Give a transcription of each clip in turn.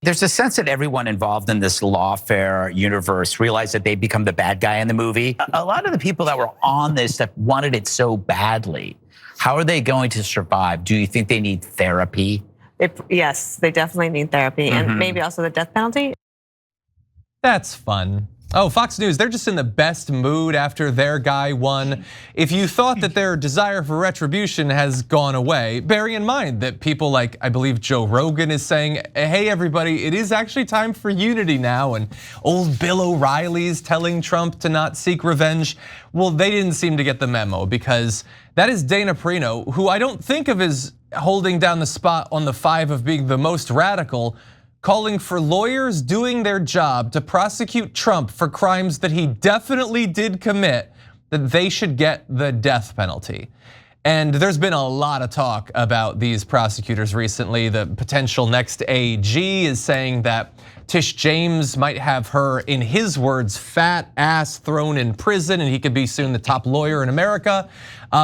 There's a sense that everyone involved in this lawfare universe realized that they become the bad guy in the movie. A lot of the people that were on this that wanted it so badly, how are they going to survive? Do you think they need therapy? Yes, they definitely need therapy, and maybe also the death penalty. That's fun. Oh, Fox News, they're just in the best mood after their guy won. If you thought that their desire for retribution has gone away, bearing in mind that people like, I believe Joe Rogan is saying, hey everybody, it is actually time for unity now, and old Bill O'Reilly's telling Trump to not seek revenge. Well, they didn't seem to get the memo, because that is Dana Perino, who I don't think of as holding down the spot on the 5 of being the most radical, calling for lawyers doing their job to prosecute Trump for crimes that he definitely did commit, that they should get the death penalty. And there's been a lot of talk about these prosecutors recently. The potential next AG is saying that Tish James might have her, in his words, fat ass thrown in prison, and he could be soon the top lawyer in America,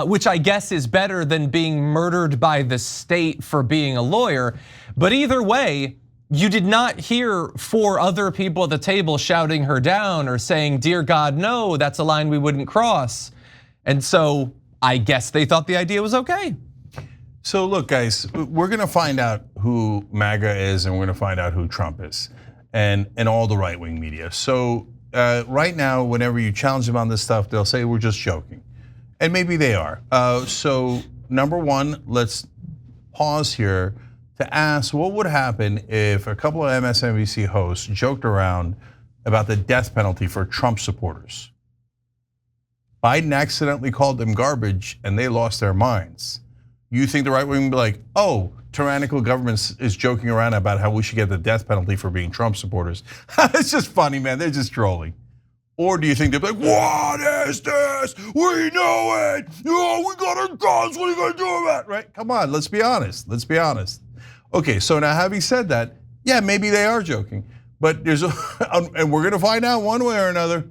which I guess is better than being murdered by the state for being a lawyer. But either way, you did not hear 4 other people at the table shouting her down or saying, dear God, no, that's a line we wouldn't cross. And so I guess they thought the idea was okay. So look, guys, we're gonna find out who MAGA is, and we're gonna find out who Trump is, and all the right-wing media. So right now, whenever you challenge them on this stuff, they'll say we're just joking. And maybe they are. So number one, let's pause here to ask what would happen if a couple of MSNBC hosts joked around about the death penalty for Trump supporters. Biden accidentally called them garbage and they lost their minds. You think the right wing would be like, oh, tyrannical government is joking around about how we should get the death penalty for being Trump supporters? It's just funny, man, they're just trolling. Or do you think they'd be like, what is this? We know it. Oh, we got our guns, what are you gonna do about it? Right? Come on, let's be honest, let's be honest. Okay, so now having said that, yeah, maybe they are joking, but and we're gonna find out one way or another.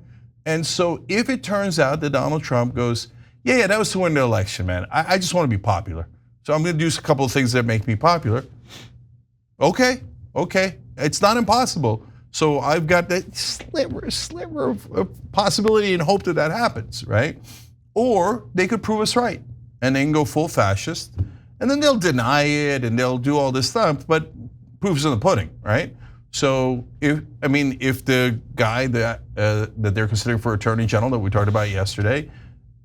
And so if it turns out that Donald Trump goes, yeah, that was to win the election, man. I just wanna be popular. So I'm gonna do a couple of things that make me popular. Okay, it's not impossible. So I've got that sliver of possibility and hope that happens, right? Or they could prove us right and they can go full fascist, and then they'll deny it and they'll do all this stuff, but proof's in the pudding, right? So if the guy that they're considering for Attorney General that we talked about yesterday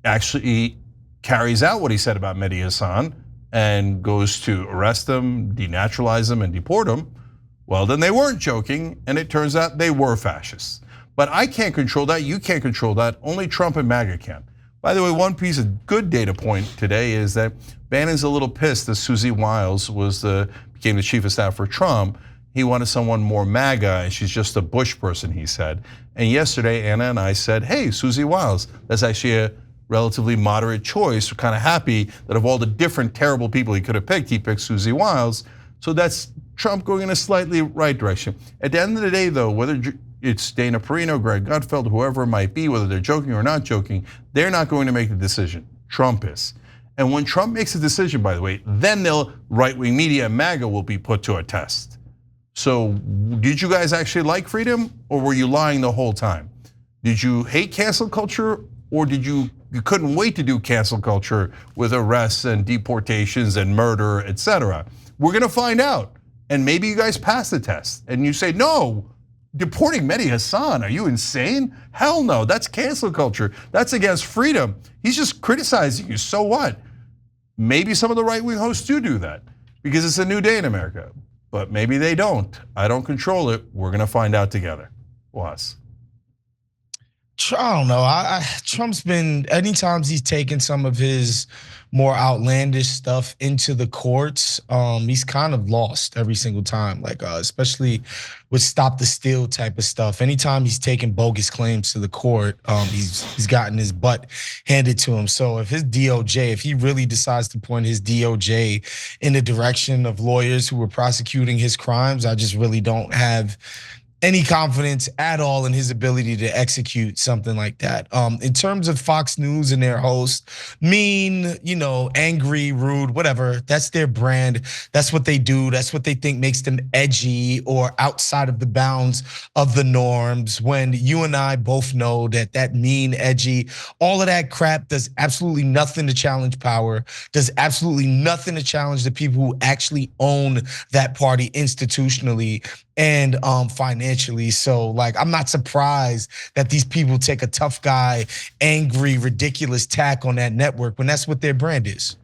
actually carries out what he said about Mehdi Hassan and goes to arrest him, denaturalize him, and deport him, well, then they weren't joking, and it turns out they were fascists. But I can't control that, you can't control that, only Trump and MAGA can. By the way, one piece of good data point today is that Bannon's a little pissed that Susie Wiles became the chief of staff for Trump. He wanted someone more MAGA, and she's just a Bush person, he said. And yesterday, Anna and I said, hey, Susie Wiles, that's actually a relatively moderate choice. We're kind of happy that of all the different terrible people he could have picked, he picked Susie Wiles. So that's Trump going in a slightly right direction. At the end of the day, though, whether it's Dana Perino, Greg Gutfeld, whoever it might be, whether they're joking or not joking, they're not going to make the decision. Trump is. And when Trump makes a decision, by the way, then right-wing media and MAGA will be put to a test. So did you guys actually like freedom, or were you lying the whole time? Did you hate cancel culture, or did you couldn't wait to do cancel culture with arrests and deportations and murder, etc.? We're gonna find out. And maybe you guys pass the test and you say, no, deporting Mehdi Hassan, are you insane? Hell no, that's cancel culture. That's against freedom. He's just criticizing you, so what? Maybe some of the right-wing hosts do that because it's a new day in America, but maybe they don't. I don't control it. We're gonna find out together. Was. I don't know. Trump's been, anytime he's taken some of his more outlandish stuff into the courts, he's kind of lost every single time. Like especially with stop the steal type of stuff. Anytime he's taken bogus claims to the court, he's gotten his butt handed to him. So if his DOJ, if he really decides to point his DOJ in the direction of lawyers who were prosecuting his crimes, I just really don't have any confidence at all in his ability to execute something like that. In terms of Fox News and their host, mean, angry, rude, whatever, that's their brand. That's what they do. That's what they think makes them edgy or outside of the bounds of the norms. When you and I both know that mean, edgy, all of that crap does absolutely nothing to challenge power, does absolutely nothing to challenge the people who actually own that party institutionally and financially. So I'm not surprised that these people take a tough guy, angry, ridiculous tack on that network when that's what their brand is.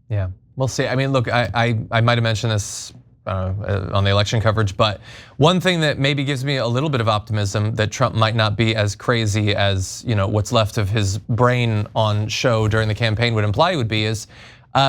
Yeah, we'll see. I mean, look, I might have mentioned this on the election coverage, but one thing that maybe gives me a little bit of optimism that Trump might not be as crazy as what's left of his brain on show during the campaign would imply would be is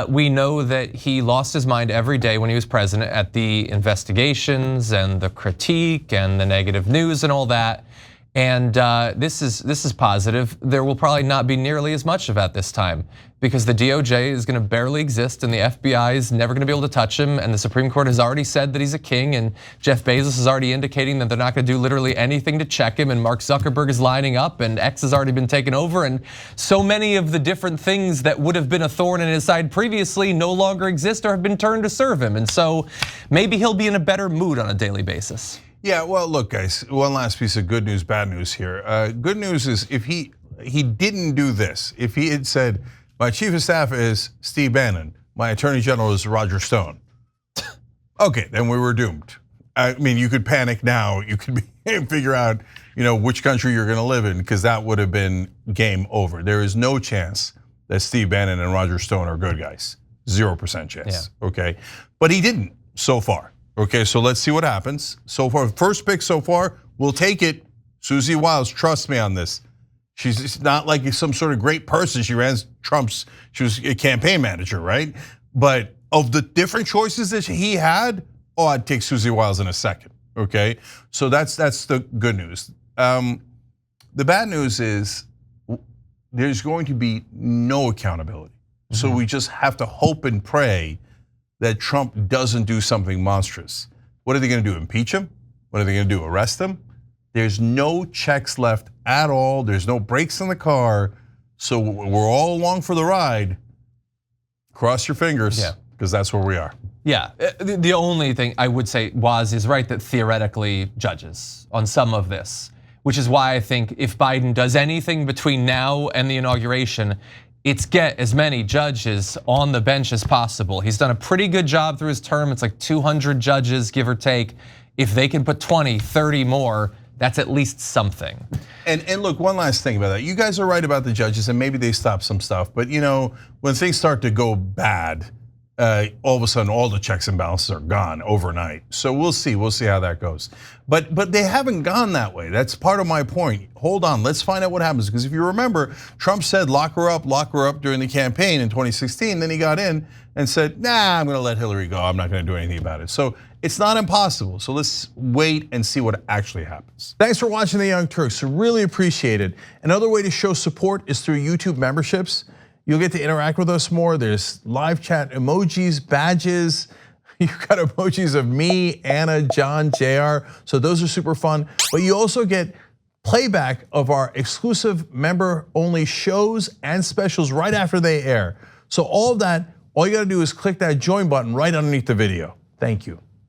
we know that he lost his mind every day when he was president at the investigations and the critique and the negative news and all that. And this is positive. There will probably not be nearly as much of that this time because the DOJ is going to barely exist and the FBI is never going to be able to touch him. And the Supreme Court has already said that he's a king, and Jeff Bezos is already indicating that they're not going to do literally anything to check him. And Mark Zuckerberg is lining up, and X has already been taken over. And so many of the different things that would have been a thorn in his side previously no longer exist or have been turned to serve him. And so maybe he'll be in a better mood on a daily basis. Yeah, well, look, guys, one last piece of good news, bad news here. Good news is if he didn't do this, if he had said, my chief of staff is Steve Bannon, my attorney general is Roger Stone. Okay, then we were doomed. I mean, you could panic now. You could figure out, which country you're going to live in, because that would have been game over. There is no chance that Steve Bannon and Roger Stone are good guys. 0% chance. Yeah. Okay, but he didn't so far. Okay, so let's see what happens. So far, first pick so far, we'll take it. Susie Wiles, trust me on this. She's not like some sort of great person. She was a campaign manager, right? But of the different choices that he had, I'd take Susie Wiles in a second, okay? So that's the good news. The bad news is there's going to be no accountability. So we just have to hope and pray that Trump doesn't do something monstrous. What are they going to do, impeach him? What are they going to do, arrest him? There's no checks left at all. There's no brakes in the car. So we're all along for the ride. Cross your fingers, because that's where we are. Yeah, the only thing I would say is right that theoretically judges on some of this, which is why I think if Biden does anything between now and the inauguration, it's get as many judges on the bench as possible. He's done a pretty good job through his term. It's like 200 judges, give or take. If they can put 20, 30 more, that's at least something. And look, one last thing about that. You guys are right about the judges, and maybe they stop some stuff. But when things start to go bad, all of a sudden all the checks and balances are gone overnight. So we'll see how that goes. But they haven't gone that way. That's part of my point. Hold on, let's find out what happens. Because if you remember, Trump said lock her up during the campaign in 2016. Then he got in and said, nah, I'm gonna let Hillary go. I'm not gonna do anything about it. So it's not impossible. So let's wait and see what actually happens. Thanks for watching The Young Turks. Really appreciate it. Another way to show support is through YouTube memberships. You'll get to interact with us more. There's live chat emojis, badges. You've got emojis of me, Anna, John, JR. So those are super fun. But you also get playback of our exclusive member-only shows and specials right after they air. So all of that, all you gotta do is click that join button right underneath the video. Thank you.